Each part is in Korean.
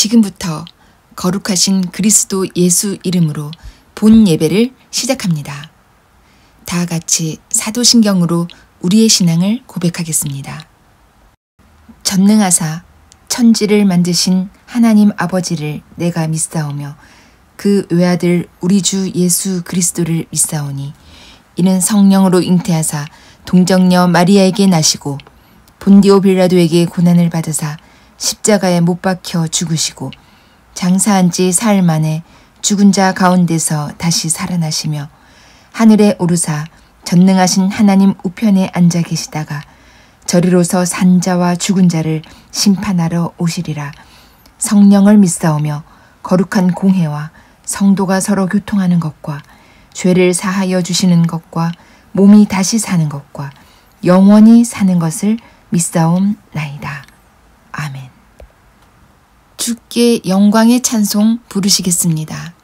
지금부터 거룩하신 그리스도 예수 이름으로 본 예배를 시작합니다. 다 같이 사도신경으로 우리의 신앙을 고백하겠습니다. 전능하사 천지를 만드신 하나님 아버지를 내가 믿사오며 그 외아들 우리 주 예수 그리스도를 믿사오니 이는 성령으로 잉태하사 동정녀 마리아에게 나시고 본디오 빌라도에게 고난을 받으사 십자가에 못 박혀 죽으시고 장사한 지 사흘 만에 죽은 자 가운데서 다시 살아나시며 하늘에 오르사 전능하신 하나님 우편에 앉아 계시다가 저리로서 산 자와 죽은 자를 심판하러 오시리라. 성령을 믿사오며 거룩한 공회와 성도가 서로 교통하는 것과 죄를 사하여 주시는 것과 몸이 다시 사는 것과 영원히 사는 것을 믿사옵나이다. 아멘. 주께 영광의 찬송 부르시겠습니다.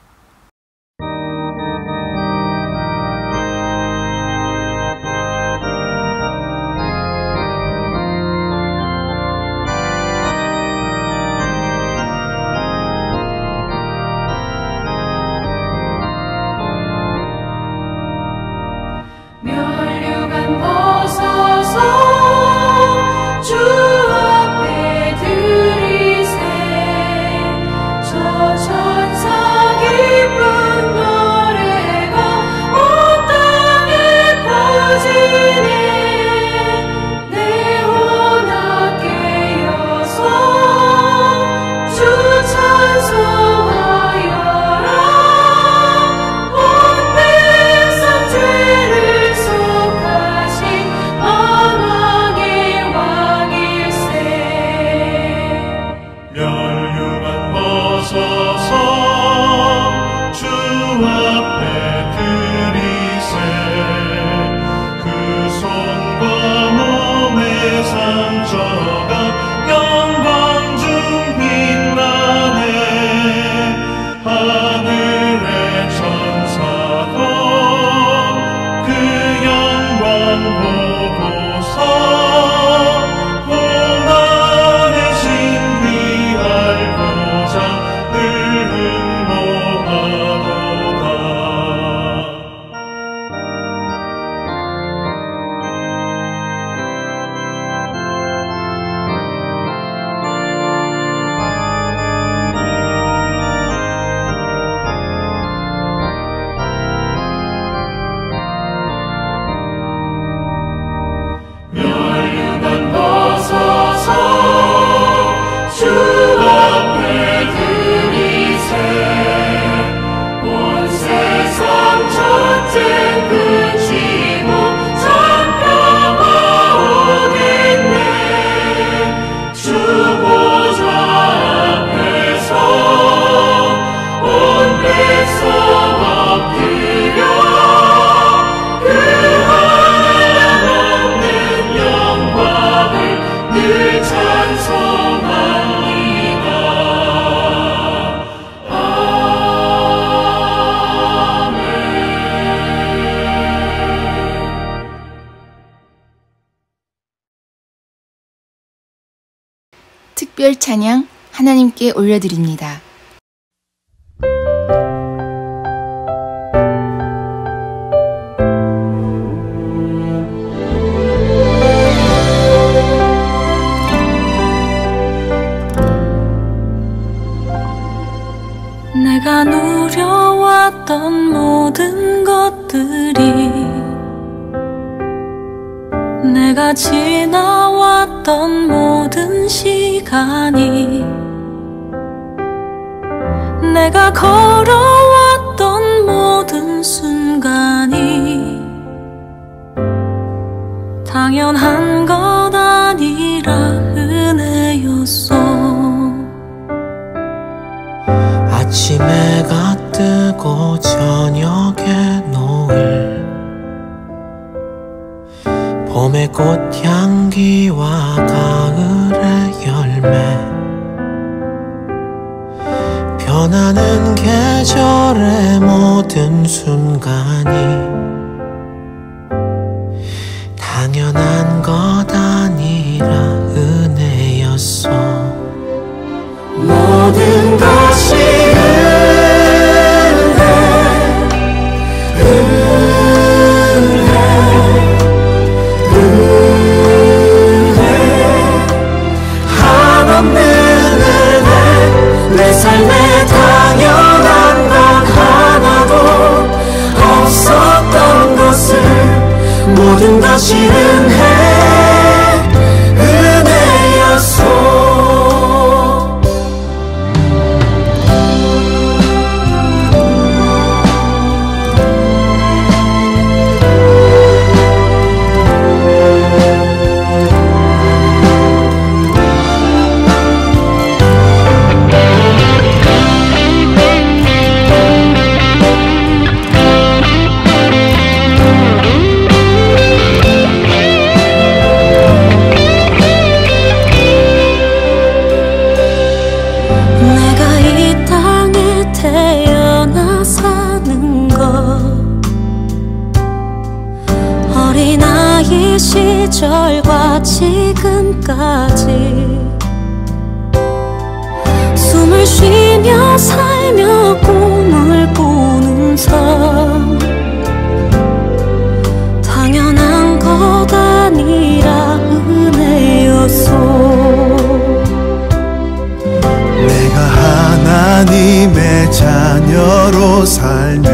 특별 찬양 하나님께 올려드립니다. 내가 누려왔던 모든 것들이 내가 지나왔던 모든 시간이 내가 걸어왔던 모든 순간이 당연한 것 아니라 은혜였어. 아침 해가 뜨고 저녁에 노을 봄의 꽃향기와 가을의 열매 변하는 계절의 모든 순간이 당연한 것 아니라 은혜였어. 모든 내가 지금까지 숨을 쉬며 살며 꿈을 꾸는 삶 당연한 것 아니라 은혜였어. 내가 하나님의 자녀로 살며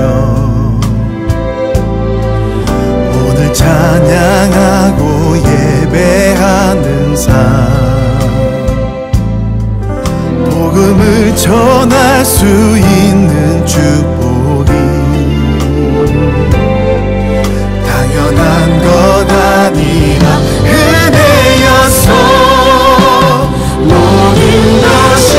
오늘 찬양하고 예배하는 삶 복음을 전할 수 있는 축복이 당연한 것 아니라 은혜였어. 모든 것이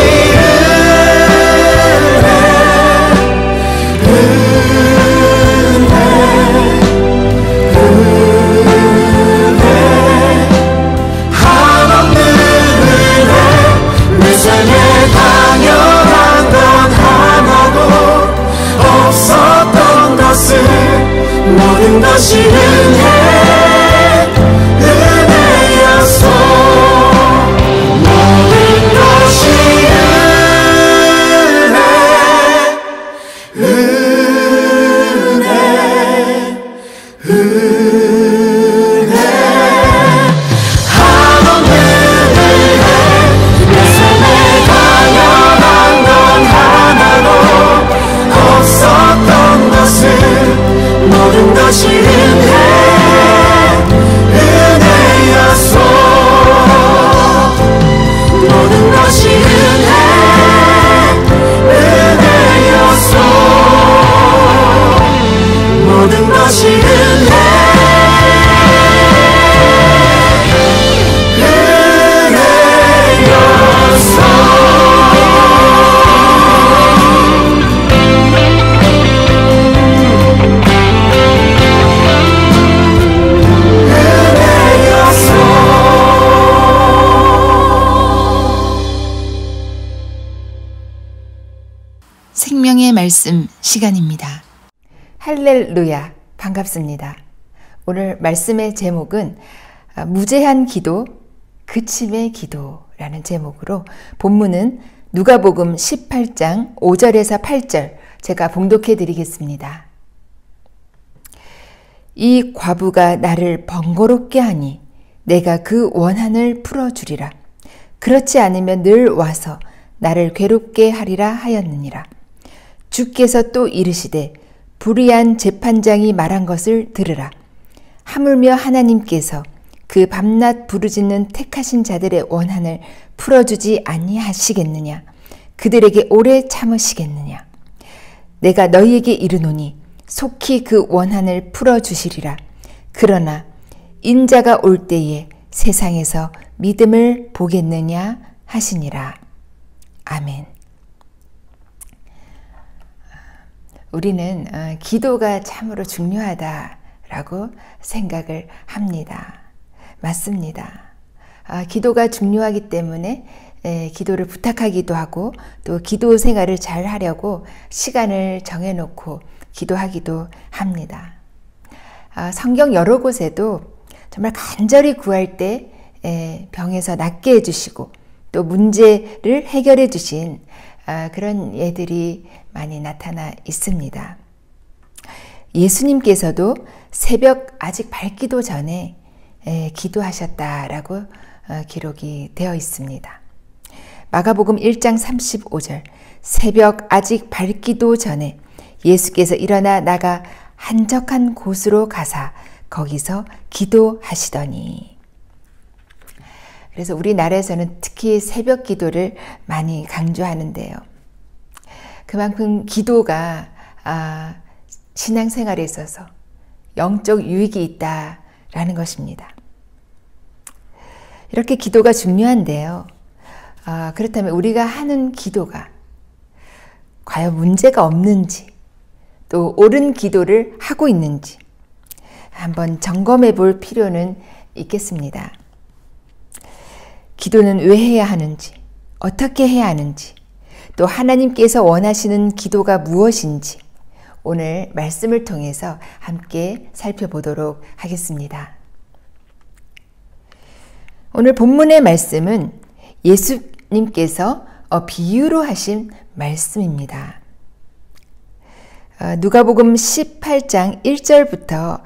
모든 것이 은혜, 은혜였어. 모든 것이 은혜, 은혜, 은혜. 한없는 은혜, 내 삶에 당연한 건 하나도 없었던 것을 모든 것이 은혜, 은혜였어. 모든 것이 은혜, 은혜였어. 모든 것이 은혜, 생명의 말씀 시간입니다. 할렐루야, 반갑습니다. 오늘 말씀의 제목은 무제한 기도, 그침의 기도라는 제목으로 본문은 누가복음 18장 5절에서 8절 제가 봉독해 드리겠습니다. 이 과부가 나를 번거롭게 하니 내가 그 원한을 풀어주리라. 그렇지 않으면 늘 와서 나를 괴롭게 하리라 하였느니라. 주께서 또 이르시되 불의한 재판장이 말한 것을 들으라. 하물며 하나님께서 그 밤낮 부르짖는 택하신 자들의 원한을 풀어주지 아니하시겠느냐. 그들에게 오래 참으시겠느냐. 내가 너희에게 이르노니 속히 그 원한을 풀어주시리라. 그러나 인자가 올 때에 세상에서 믿음을 보겠느냐 하시니라. 아멘. 우리는 기도가 참으로 중요하다라고 생각을 합니다. 맞습니다. 기도가 중요하기 때문에 기도를 부탁하기도 하고 또 기도 생활을 잘 하려고 시간을 정해놓고 기도하기도 합니다. 성경 여러 곳에도 정말 간절히 구할 때 병에서 낫게 해주시고 또 문제를 해결해 주신 그런 예들이 많이 나타나 있습니다. 예수님께서도 새벽 아직 밝기도 전에 기도하셨다라고 기록이 되어 있습니다. 마가복음 1장 35절 새벽 아직 밝기도 전에 예수께서 일어나 나가 한적한 곳으로 가사 거기서 기도하시더니. 그래서 우리나라에서는 특히 새벽 기도를 많이 강조하는데요. 그만큼 기도가 신앙생활에 있어서 영적 유익이 있다라는 것입니다. 이렇게 기도가 중요한데요. 그렇다면 우리가 하는 기도가 과연 문제가 없는지 또 옳은 기도를 하고 있는지 한번 점검해 볼 필요는 있겠습니다. 기도는 왜 해야 하는지, 어떻게 해야 하는지, 또 하나님께서 원하시는 기도가 무엇인지 오늘 말씀을 통해서 함께 살펴보도록 하겠습니다. 오늘 본문의 말씀은 예수님께서 비유로 하신 말씀입니다. 누가복음 18장 1절부터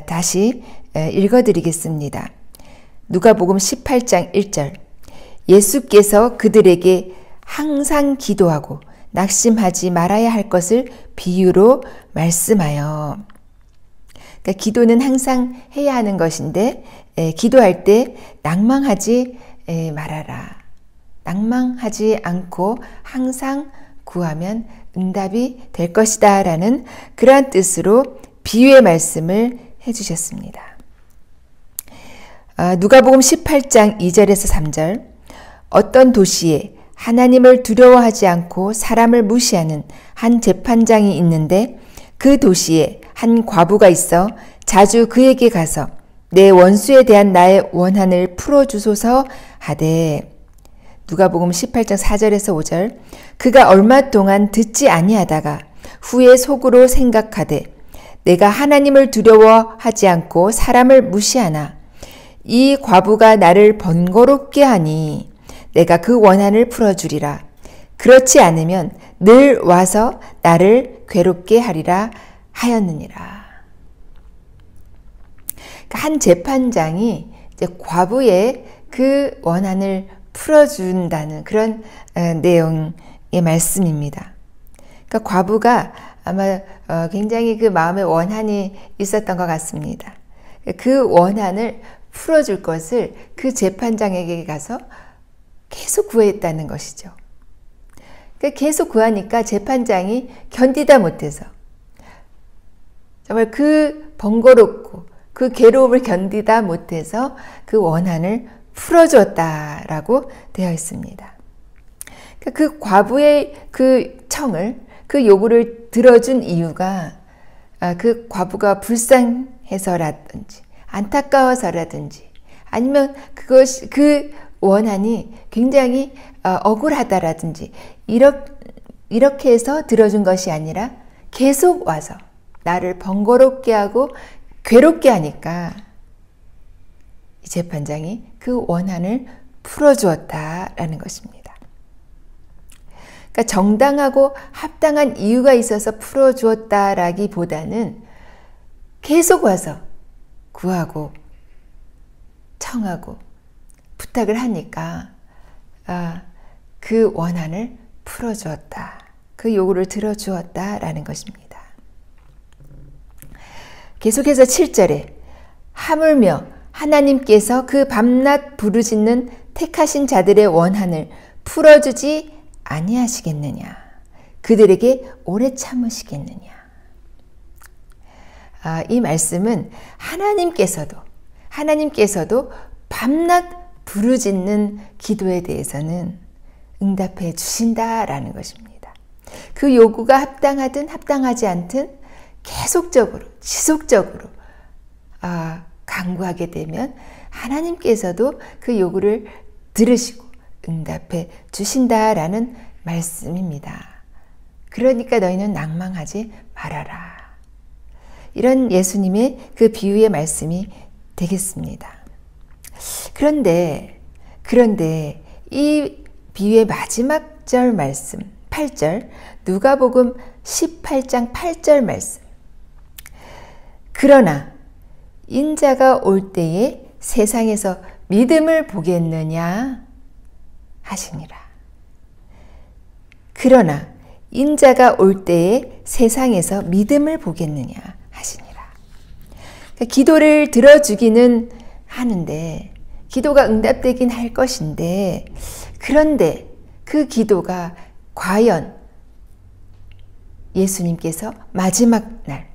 다시 읽어드리겠습니다. 누가복음 18장 1절. 예수께서 그들에게 항상 기도하고 낙심하지 말아야 할 것을 비유로 말씀하여. 그러니까 기도는 항상 해야 하는 것인데 기도할 때 낭망하지 말아라. 낭망하지 않고 항상 구하면 응답이 될 것이다 라는 그러한 뜻으로 비유의 말씀을 해주셨습니다. 누가복음 18장 2절에서 3절. 어떤 도시에 하나님을 두려워하지 않고 사람을 무시하는 한 재판장이 있는데 그 도시에 한 과부가 있어 자주 그에게 가서 내 원수에 대한 나의 원한을 풀어주소서 하되. 누가복음 18장 4절에서 5절. 그가 얼마 동안 듣지 아니하다가 후에 속으로 생각하되 내가 하나님을 두려워하지 않고 사람을 무시하나 이 과부가 나를 번거롭게 하니 내가 그 원한을 풀어주리라. 그렇지 않으면 늘 와서 나를 괴롭게 하리라 하였느니라. 한 재판장이 이제 과부의 그 원한을 풀어준다는 그런 내용의 말씀입니다. 그러니까 과부가 아마 굉장히 그 마음에 원한이 있었던 것 같습니다. 그 원한을 풀어줄 것을 그 재판장에게 가서 계속 구했다는 것이죠. 그러니까 계속 구하니까 재판장이 견디다 못해서 정말 그 번거롭고 그 괴로움을 견디다 못해서 그 원한을 풀어주었다라고 되어 있습니다. 그러니까 그 과부의 그 청을, 그 요구를 들어준 이유가 그 과부가 불쌍해서라든지 안타까워서라든지 아니면 그 원한이 굉장히 억울하다라든지 이렇게 해서 들어준 것이 아니라 계속 와서 나를 번거롭게 하고 괴롭게 하니까 이 재판장이 그 원한을 풀어주었다라는 것입니다. 그러니까 정당하고 합당한 이유가 있어서 풀어주었다라기보다는 계속 와서 구하고 청하고 부탁을 하니까 그 원한을 풀어주었다. 그 요구를 들어주었다라는 것입니다. 계속해서 7절에 하물며 하나님께서 그 밤낮 부르짖는 택하신 자들의 원한을 풀어주지 아니하시겠느냐. 그들에게 오래 참으시겠느냐. 이 말씀은 하나님께서도 밤낮 부르짖는 기도에 대해서는 응답해 주신다라는 것입니다. 그 요구가 합당하든 합당하지 않든 계속적으로 지속적으로 간구하게 되면 하나님께서도 그 요구를 들으시고 응답해 주신다라는 말씀입니다. 그러니까 너희는 낭망하지 말아라. 이런 예수님의 그 비유의 말씀이 되겠습니다. 그런데 이 비유의 마지막 절 말씀 8절 누가복음 18장 8절 말씀. 그러나 인자가 올 때에 세상에서 믿음을 보겠느냐 하시니라. 그러나 인자가 올 때에 세상에서 믿음을 보겠느냐 하시니라. 그러니까 기도를 들어주기는 하는데 기도가 응답되긴 할 것인데 그런데 그 기도가 과연 예수님께서 마지막 날,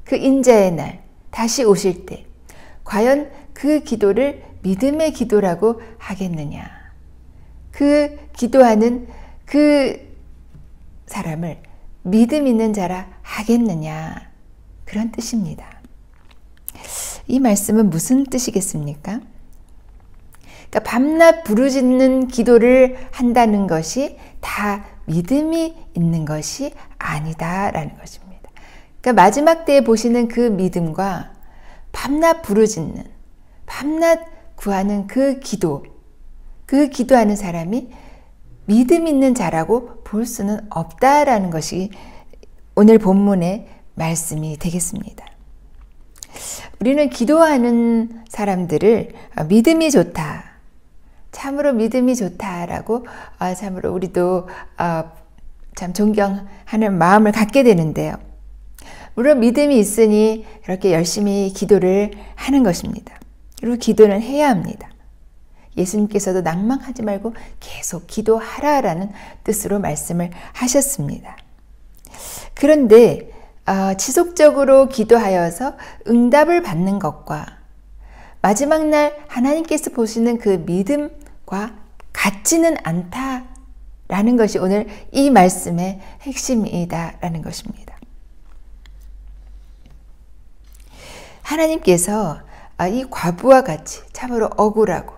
그 인자의 날 다시 오실 때 과연 그 기도를 믿음의 기도라고 하겠느냐. 그 기도하는 그 사람을 믿음 있는 자라 하겠느냐. 그런 뜻입니다. 이 말씀은 무슨 뜻이겠습니까? 그러니까 밤낮 부르짖는 기도를 한다는 것이 다 믿음이 있는 것이 아니다라는 것입니다. 그러니까 마지막 때에 보시는 그 믿음과 밤낮 부르짖는, 밤낮 구하는 그 기도하는 사람이 믿음 있는 자라고 볼 수는 없다라는 것이 오늘 본문의 말씀이 되겠습니다. 우리는 기도하는 사람들을 믿음이 좋다, 참으로 믿음이 좋다라고 참으로 우리도 참 존경하는 마음을 갖게 되는데요. 물론 믿음이 있으니 그렇게 열심히 기도를 하는 것입니다. 그리고 기도는 해야 합니다. 예수님께서도 낭망하지 말고 계속 기도하라라는 뜻으로 말씀을 하셨습니다. 그런데 지속적으로 기도하여서 응답을 받는 것과 마지막 날 하나님께서 보시는 그 믿음과 같지는 않다라는 것이 오늘 이 말씀의 핵심이다라는 것입니다. 하나님께서 이 과부와 같이 참으로 억울하고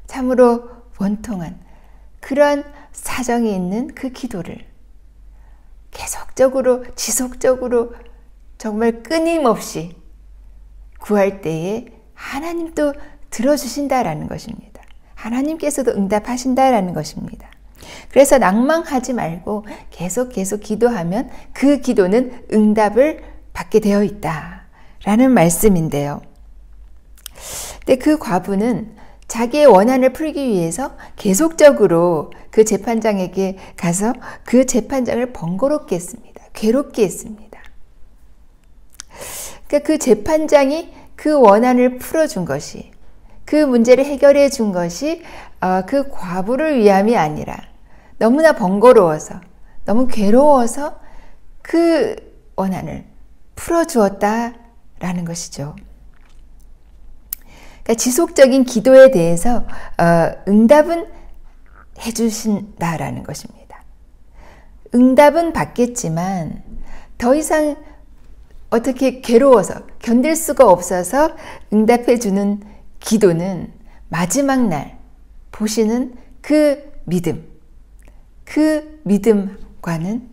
참으로 원통한 그런 사정이 있는 그 기도를 계속적으로 지속적으로 정말 끊임없이 구할 때에 하나님도 들어주신다라는 것입니다. 하나님께서도 응답하신다라는 것입니다. 그래서 낭망하지 말고 계속 기도하면 그 기도는 응답을 받게 되어 있다라는 말씀인데요. 근데 그 과부는 자기의 원한을 풀기 위해서 계속적으로 그 재판장에게 가서 그 재판장을 번거롭게 했습니다. 괴롭게 했습니다. 그러니까 그 재판장이 그 원한을 풀어준 것이, 그 문제를 해결해 준 것이 그 과부를 위함이 아니라 너무나 번거로워서, 너무 괴로워서 그 원한을 풀어주었다라는 것이죠. 그러니까 지속적인 기도에 대해서 응답은 해주신다라는 것입니다. 응답은 받겠지만 더 이상 어떻게 괴로워서 견딜 수가 없어서 응답해주는 기도는 마지막 날 보시는 그 믿음과는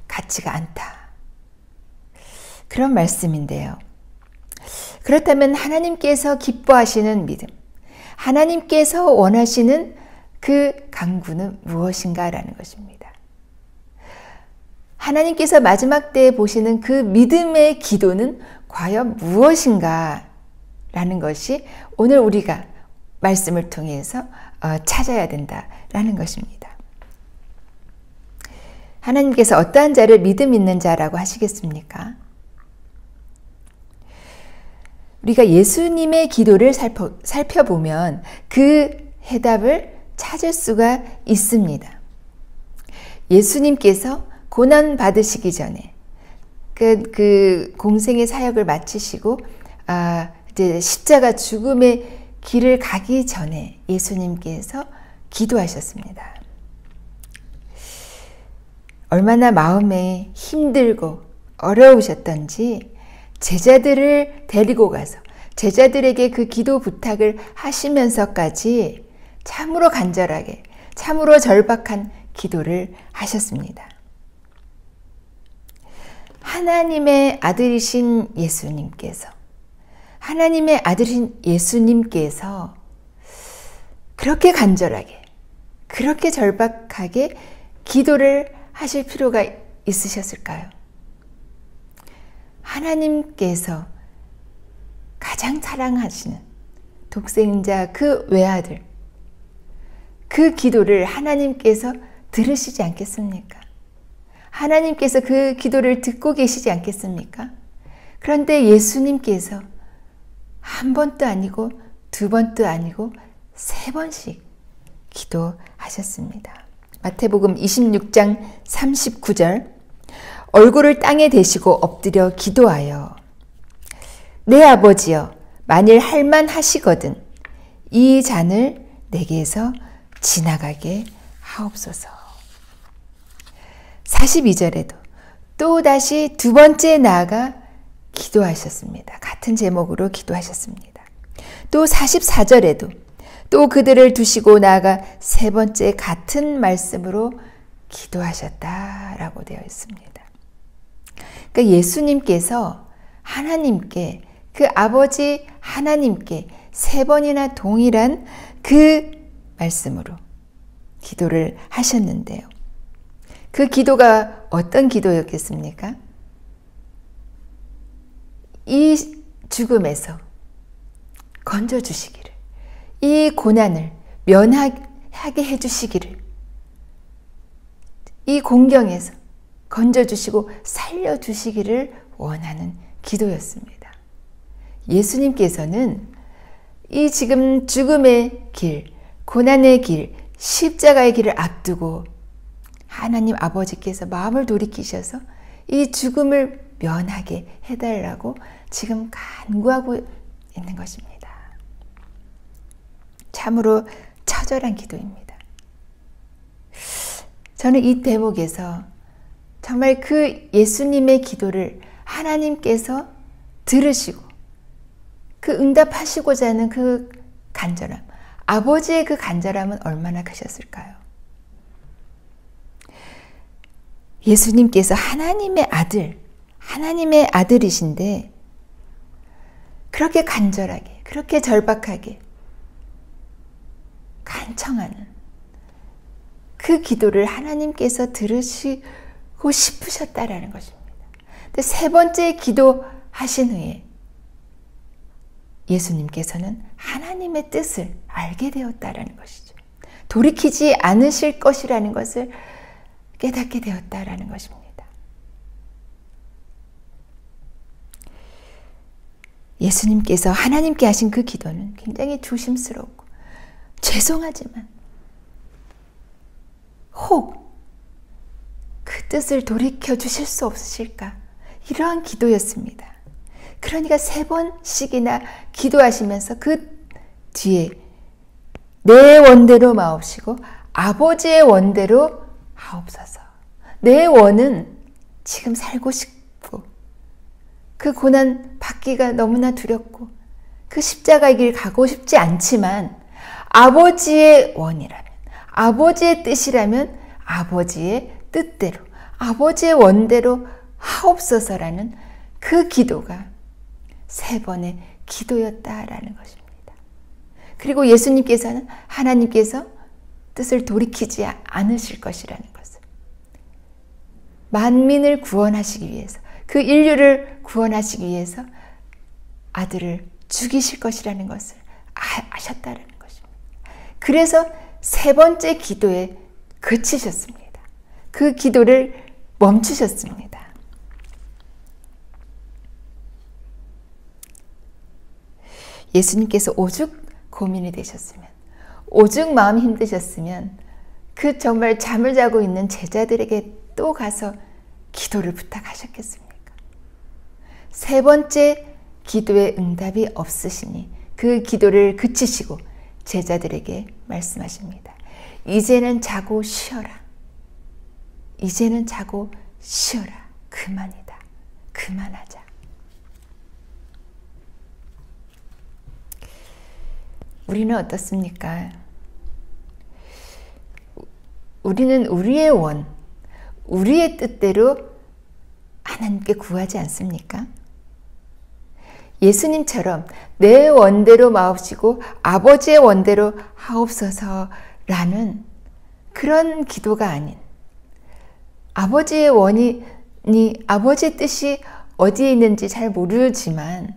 같지가 않다. 그런 말씀인데요. 그렇다면 하나님께서 기뻐하시는 믿음, 하나님께서 원하시는 그 간구는 무엇인가라는 것입니다. 하나님께서 마지막 때에 보시는 그 믿음의 기도는 과연 무엇인가라는 것이 오늘 우리가 말씀을 통해서 찾아야 된다라는 것입니다. 하나님께서 어떠한 자를 믿음 있는 자라고 하시겠습니까? 우리가 예수님의 기도를 살펴보면 그 해답을 찾을 수가 있습니다. 예수님께서 고난 받으시기 전에 그 공생의 사역을 마치시고 이제 십자가 죽음의 길을 가기 전에 예수님께서 기도하셨습니다. 얼마나 마음에 힘들고 어려우셨던지 제자들을 데리고 가서 제자들에게 그 기도 부탁을 하시면서까지 참으로 간절하게, 참으로 절박한 기도를 하셨습니다. 하나님의 아들이신 예수님께서, 하나님의 아들이신 예수님께서 그렇게 간절하게, 그렇게 절박하게 기도를 하실 필요가 있으셨을까요? 하나님께서 가장 사랑하시는 독생자 그 외아들, 그 기도를 하나님께서 들으시지 않겠습니까? 하나님께서 그 기도를 듣고 계시지 않겠습니까? 그런데 예수님께서 한 번도 아니고 두 번도 아니고 세 번씩 기도하셨습니다. 마태복음 26장 39절, 얼굴을 땅에 대시고 엎드려 기도하여 내 아버지여, 만일 할만하시거든 이 잔을 내게서 지나가게 하옵소서. 42절에도 또다시 두 번째 나아가 기도하셨습니다. 같은 제목으로 기도하셨습니다. 또 44절에도 또 그들을 두시고 나아가 세 번째 같은 말씀으로 기도하셨다라고 되어 있습니다. 그러니까 예수님께서 하나님께, 그 아버지 하나님께 3번이나 동일한 그 말씀으로 기도를 하셨는데요. 그 기도가 어떤 기도였겠습니까? 이 죽음에서 건져주시기를, 이 고난을 면하게 해주시기를, 이 공경에서 건져주시고 살려주시기를 원하는 기도였습니다. 예수님께서는 이 지금 죽음의 길, 고난의 길, 십자가의 길을 앞두고 하나님 아버지께서 마음을 돌이키셔서 이 죽음을 면하게 해달라고 지금 간구하고 있는 것입니다. 참으로 처절한 기도입니다. 저는 이 대목에서 정말 그 예수님의 기도를 하나님께서 들으시고 그 응답하시고자 하는 그 간절함, 아버지의 그 간절함은 얼마나 크셨을까요? 예수님께서 하나님의 아들이신데 그렇게 간절하게, 그렇게 절박하게 간청하는 그 기도를 하나님께서 들으시고 싶으셨다라는 것입니다. 근데 3번째 기도하신 후에 예수님께서는 하나님의 뜻을 알게 되었다라는 것이죠. 돌이키지 않으실 것이라는 것을 깨닫게 되었다라는 것입니다. 예수님께서 하나님께 하신 그 기도는 굉장히 조심스럽고 죄송하지만 혹 그 뜻을 돌이켜 주실 수 없으실까? 이러한 기도였습니다. 그러니까 3번씩이나 기도하시면서 그 뒤에 내 원대로 마옵시고 아버지의 원대로 하옵소서. 내 원은 지금 살고 싶고 그 고난 받기가 너무나 두렵고 그 십자가의 길 가고 싶지 않지만 아버지의 원이라면, 아버지의 뜻이라면 아버지의 뜻대로, 아버지의 원대로 하옵소서라는 그 기도가 3번의 기도였다라는 것입니다. 그리고 예수님께서는 하나님께서 뜻을 돌이키지 않으실 것이라는 것을, 만민을 구원하시기 위해서, 그 인류를 구원하시기 위해서 아들을 죽이실 것이라는 것을 아셨다라는 것입니다. 그래서 3번째 기도에 그치셨습니다. 그 기도를 멈추셨습니다. 예수님께서 오죽 고민이 되셨으면, 오죽 마음이 힘드셨으면 그 정말 잠을 자고 있는 제자들에게 또 가서 기도를 부탁하셨겠습니까? 3번째 기도의 응답이 없으시니 그 기도를 그치시고 제자들에게 말씀하십니다. 이제는 자고 쉬어라. 이제는 자고 쉬어라. 그만이다. 그만하자. 우리는 어떻습니까? 우리는 우리의 원, 우리의 뜻대로 하나님께 구하지 않습니까? 예수님처럼 내 원대로 마옵시고 아버지의 원대로 하옵소서라는 그런 기도가 아닌, 아버지의 원이 아버지의 뜻이 어디에 있는지 잘 모르지만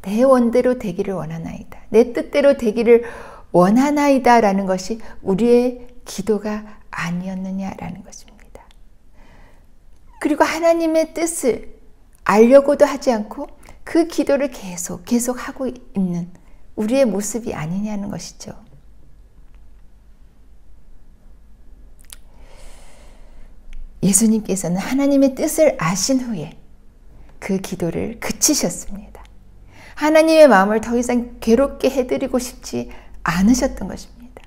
내 원대로 되기를 원하나이다, 내 뜻대로 되기를 원하나이다 라는 것이 우리의 기도가 아니었느냐라는 것입니다. 그리고 하나님의 뜻을 알려고도 하지 않고 그 기도를 계속 하고 있는 우리의 모습이 아니냐는 것이죠. 예수님께서는 하나님의 뜻을 아신 후에 그 기도를 그치셨습니다. 하나님의 마음을 더 이상 괴롭게 해드리고 싶지 않으셨던 것입니다.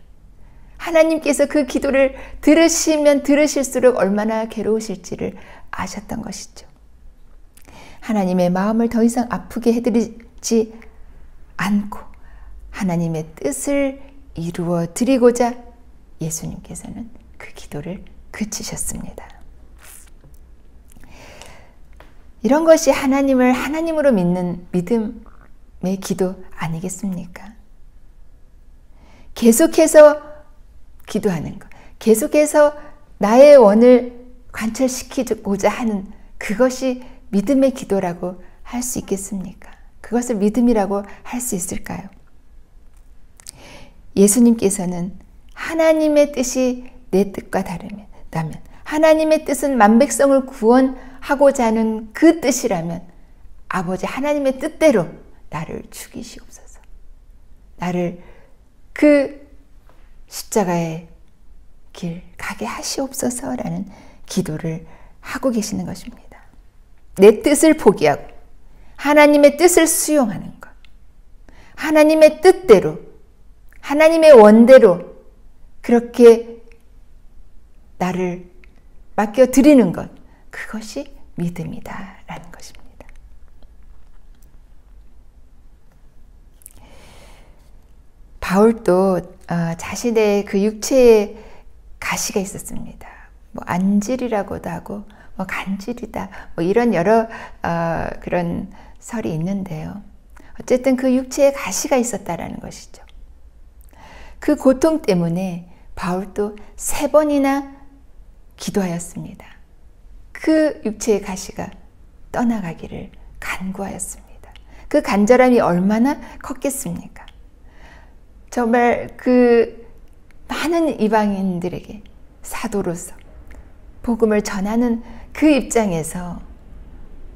하나님께서 그 기도를 들으시면 들으실수록 얼마나 괴로우실지를 아셨던 것이죠. 하나님의 마음을 더 이상 아프게 해드리지 않고 하나님의 뜻을 이루어 드리고자 예수님께서는 그 기도를 그치셨습니다. 이런 것이 하나님을 하나님으로 믿는 믿음의 기도 아니겠습니까? 계속해서 기도하는 것, 계속해서 나의 원을 관철시키고자 하는 그것이 믿음의 기도라고 할 수 있겠습니까? 그것을 믿음이라고 할 수 있을까요? 예수님께서는 하나님의 뜻이 내 뜻과 다르면, 하나님의 뜻은 만백성을 구원하고자 하는 그 뜻이라면 아버지 하나님의 뜻대로 나를 죽이시옵소서. 나를 그 십자가의 길 가게 하시옵소서라는 기도를 하고 계시는 것입니다. 내 뜻을 포기하고 하나님의 뜻을 수용하는 것. 하나님의 뜻대로, 하나님의 원대로 그렇게 나를 맡겨드리는 것. 그것이 믿음이다라는 것입니다. 바울도 자신의 그 육체에 가시가 있었습니다. 뭐 안질이라고도 하고 뭐 간질이다 뭐 이런 여러 그런 설이 있는데요. 어쨌든 그 육체에 가시가 있었다라는 것이죠. 그 고통 때문에 바울도 3번이나 기도하였습니다. 그 육체의 가시가 떠나가기를 간구하였습니다. 그 간절함이 얼마나 컸겠습니까? 정말 그 많은 이방인들에게 사도로서 복음을 전하는 그 입장에서,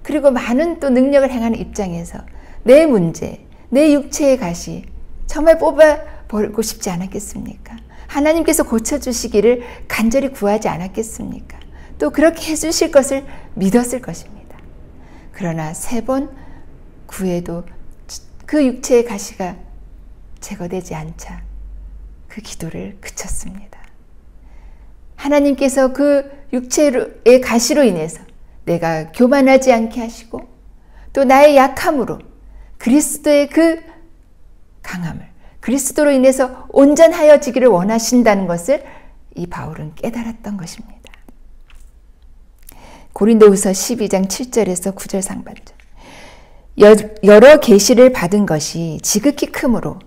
그리고 많은 또 능력을 행하는 입장에서 내 문제, 내 육체의 가시 정말 뽑아버리고 싶지 않았겠습니까? 하나님께서 고쳐주시기를 간절히 구하지 않았겠습니까? 또 그렇게 해주실 것을 믿었을 것입니다. 그러나 3번 구해도 그 육체의 가시가 제거되지 않자 그 기도를 그쳤습니다. 하나님께서 그 육체의 가시로 인해서 내가 교만하지 않게 하시고 또 나의 약함으로 그리스도의 그 강함을, 그리스도로 인해서 온전하여지기를 원하신다는 것을 이 바울은 깨달았던 것입니다. 고린도후서 12장 7절에서 9절 상반절. 여러 계시를 받은 것이 지극히 크므로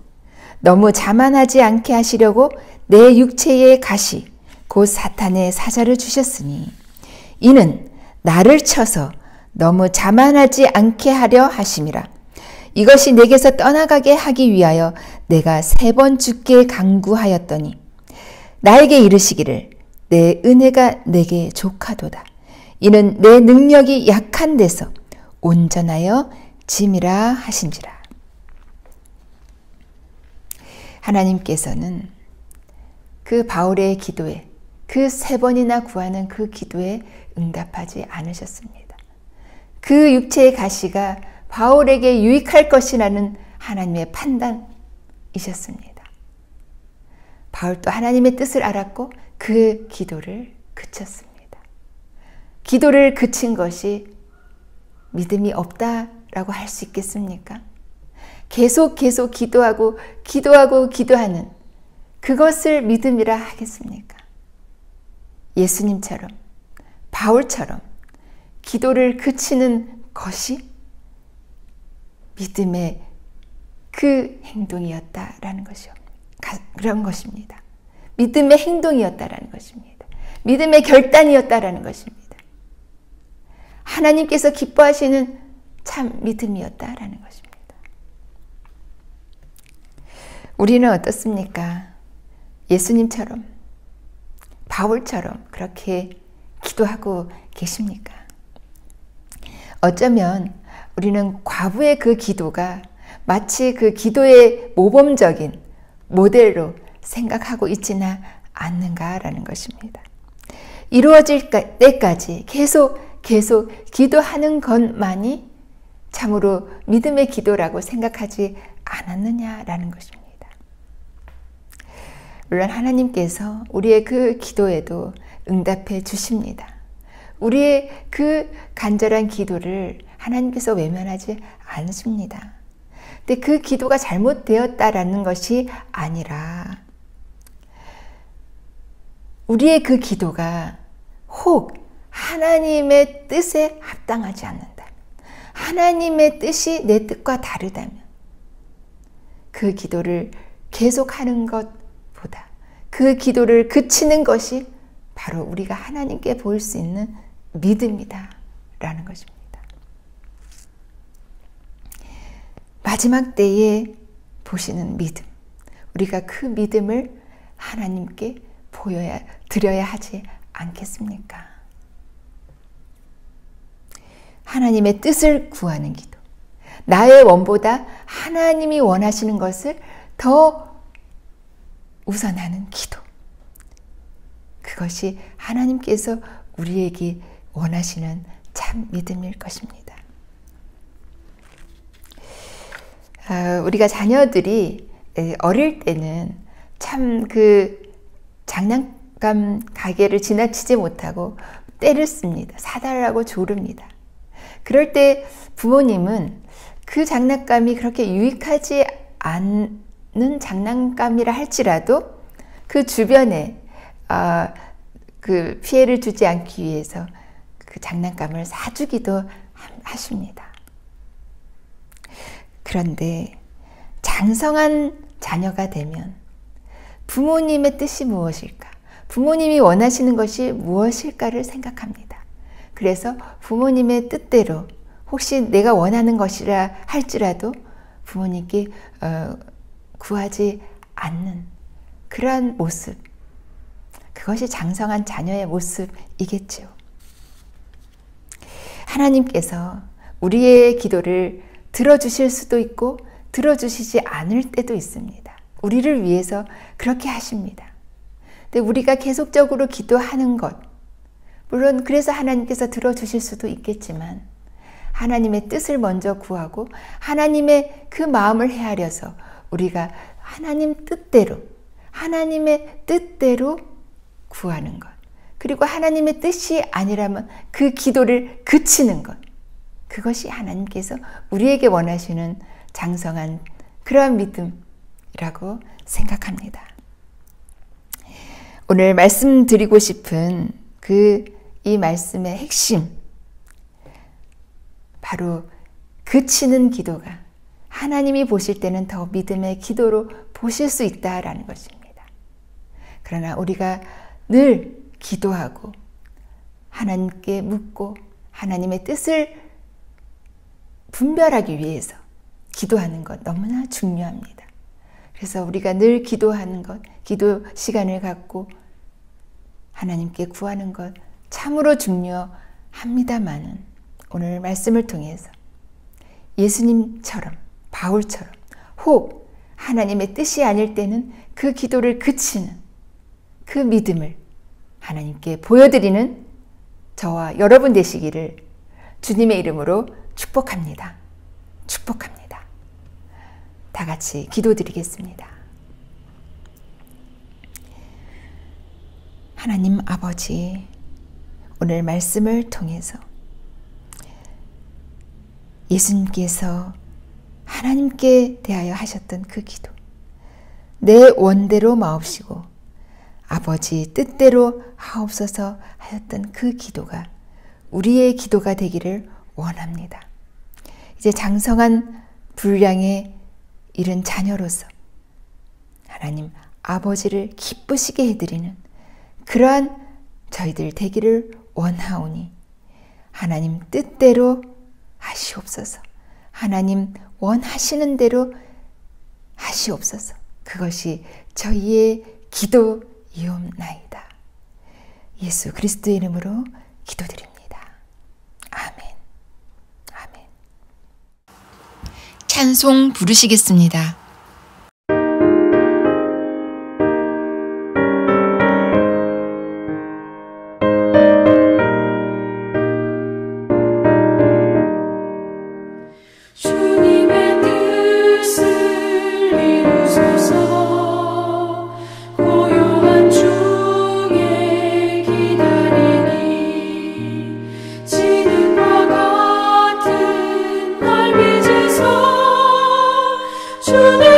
너무 자만하지 않게 하시려고 내 육체의 가시 곧 사탄의 사자를 주셨으니 이는 나를 쳐서 너무 자만하지 않게 하려 하심이라. 이것이 내게서 떠나가게 하기 위하여 내가 3번 주께 간구하였더니 나에게 이르시기를 내 은혜가 내게 족하도다. 이는 내 능력이 약한 데서 온전하여 짐이라 하신지라. 하나님께서는 그 바울의 기도에, 그 3번이나 구하는 그 기도에 응답하지 않으셨습니다. 그 육체의 가시가 바울에게 유익할 것이라는 하나님의 판단이셨습니다. 바울도 하나님의 뜻을 알았고 그 기도를 그쳤습니다. 기도를 그친 것이 믿음이 없다라고 할 수 있겠습니까? 계속 기도하는 그것을 믿음이라 하겠습니까? 예수님처럼, 바울처럼 기도를 그치는 것이 믿음의 그 행동이었다라는 것이요. 그런 것입니다. 믿음의 행동이었다라는 것입니다. 믿음의 결단이었다라는 것입니다. 하나님께서 기뻐하시는 참 믿음이었다라는 것입니다. 우리는 어떻습니까? 예수님처럼, 바울처럼 그렇게 기도하고 계십니까? 어쩌면 우리는 과부의 그 기도가 마치 그 기도의 모범적인 모델로 생각하고 있지는 않는가라는 것입니다. 이루어질 때까지 계속 기도하는 것만이 참으로 믿음의 기도라고 생각하지 않았느냐라는 것입니다. 물론 하나님께서 우리의 그 기도에도 응답해 주십니다. 우리의 그 간절한 기도를 하나님께서 외면하지 않으십니다. 근데 그 기도가 잘못되었다라는 것이 아니라 우리의 그 기도가 혹 하나님의 뜻에 합당하지 않는다면, 하나님의 뜻이 내 뜻과 다르다면 그 기도를 계속하는 것 보다 그 기도를 그치는 것이 바로 우리가 하나님께 보일 수 있는 믿음이다 라는 것입니다. 마지막 때에 보시는 믿음, 우리가 그 믿음을 하나님께 드려야 하지 않겠습니까? 하나님의 뜻을 구하는 기도, 나의 원보다 하나님이 원하시는 것을 더 우선하는 기도, 그것이 하나님께서 우리에게 원하시는 참 믿음일 것입니다. 우리가 자녀들이 어릴 때는 참 그 장난감 가게를 지나치지 못하고 때를 씁니다. 사달라고 조릅니다. 그럴 때 부모님은 그 장난감이 그렇게 유익하지 않는 장난감이라 할지라도 그 주변에 그 피해를 주지 않기 위해서 그 장난감을 사주기도 하십니다. 그런데 장성한 자녀가 되면 부모님의 뜻이 무엇일까? 부모님이 원하시는 것이 무엇일까를 생각합니다. 그래서 부모님의 뜻대로 혹시 내가 원하는 것이라 할지라도 부모님께 구하지 않는 그러한 모습, 그것이 장성한 자녀의 모습이겠죠. 하나님께서 우리의 기도를 들어주실 수도 있고 들어주시지 않을 때도 있습니다. 우리를 위해서 그렇게 하십니다. 근데 우리가 계속적으로 기도하는 것, 물론 그래서 하나님께서 들어주실 수도 있겠지만 하나님의 뜻을 먼저 구하고 하나님의 그 마음을 헤아려서 우리가 하나님의 뜻대로 구하는 것, 그리고 하나님의 뜻이 아니라면 그 기도를 그치는 것, 그것이 하나님께서 우리에게 원하시는 장성한 그러한 믿음이라고 생각합니다. 오늘 말씀드리고 싶은 이 말씀의 핵심, 바로 그치는 기도가 하나님이 보실 때는 더 믿음의 기도로 보실 수 있다라는 것입니다. 그러나 우리가 늘 기도하고 하나님께 묻고 하나님의 뜻을 분별하기 위해서 기도하는 것 너무나 중요합니다. 그래서 우리가 늘 기도하는 것, 기도 시간을 갖고 하나님께 구하는 것 참으로 중요합니다마는 오늘 말씀을 통해서 예수님처럼, 바울처럼 혹 하나님의 뜻이 아닐 때는 그 기도를 그치는 그 믿음을 하나님께 보여드리는 저와 여러분 되시기를 주님의 이름으로 축복합니다. 축복합니다. 다 같이 기도드리겠습니다. 하나님 아버지, 오늘 말씀을 통해서 예수님께서 하나님께 대하여 하셨던 그 기도, 내 원대로 마옵시고 아버지 뜻대로 하옵소서 하였던 그 기도가 우리의 기도가 되기를 원합니다. 이제 장성한 분량에 이른 자녀로서 하나님 아버지를 기쁘시게 해드리는 그러한 저희들 되기를 원하오니 하나님 뜻대로 하시옵소서. 하나님 원하시는 대로 하시옵소서. 그것이 저희의 기도이옵나이다. 예수 그리스도의 이름으로 기도드립니다. 아멘. 아멘. 찬송 부르시겠습니다. 주님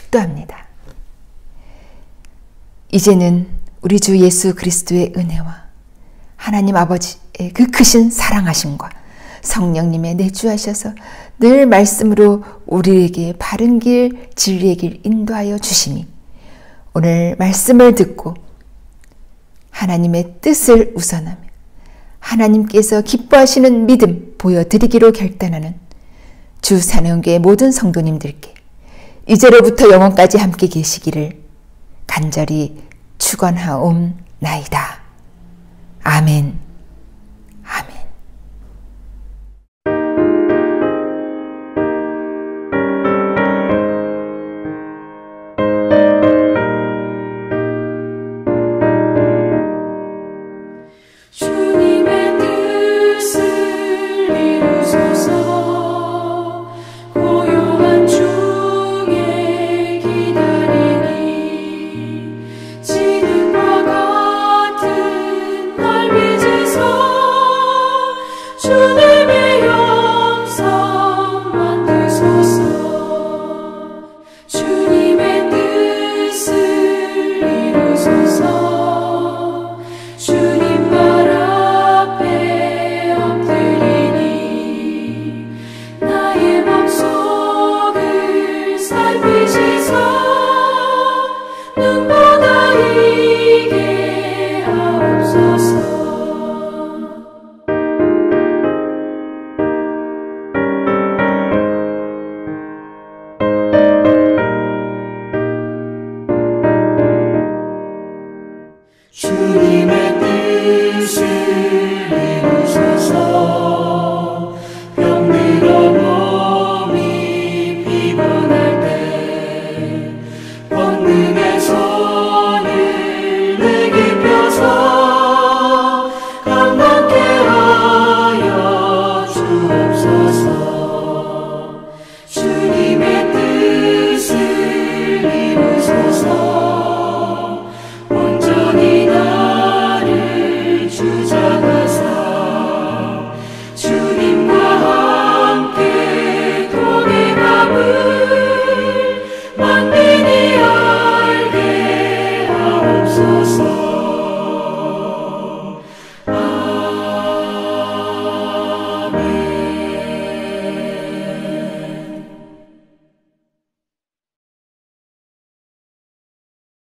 축도합니다. 이제는 우리 주 예수 그리스도의 은혜와 하나님 아버지의 그 크신 사랑하심과 성령님의 내주하셔서 늘 말씀으로 우리에게 바른 길, 진리의 길 인도하여 주시니 오늘 말씀을 듣고 하나님의 뜻을 우선하며 하나님께서 기뻐하시는 믿음 보여드리기로 결단하는 주 사랑교회 모든 성도님들께 이제로부터 영원까지 함께 계시기를 간절히 축원하옵나이다. 아멘.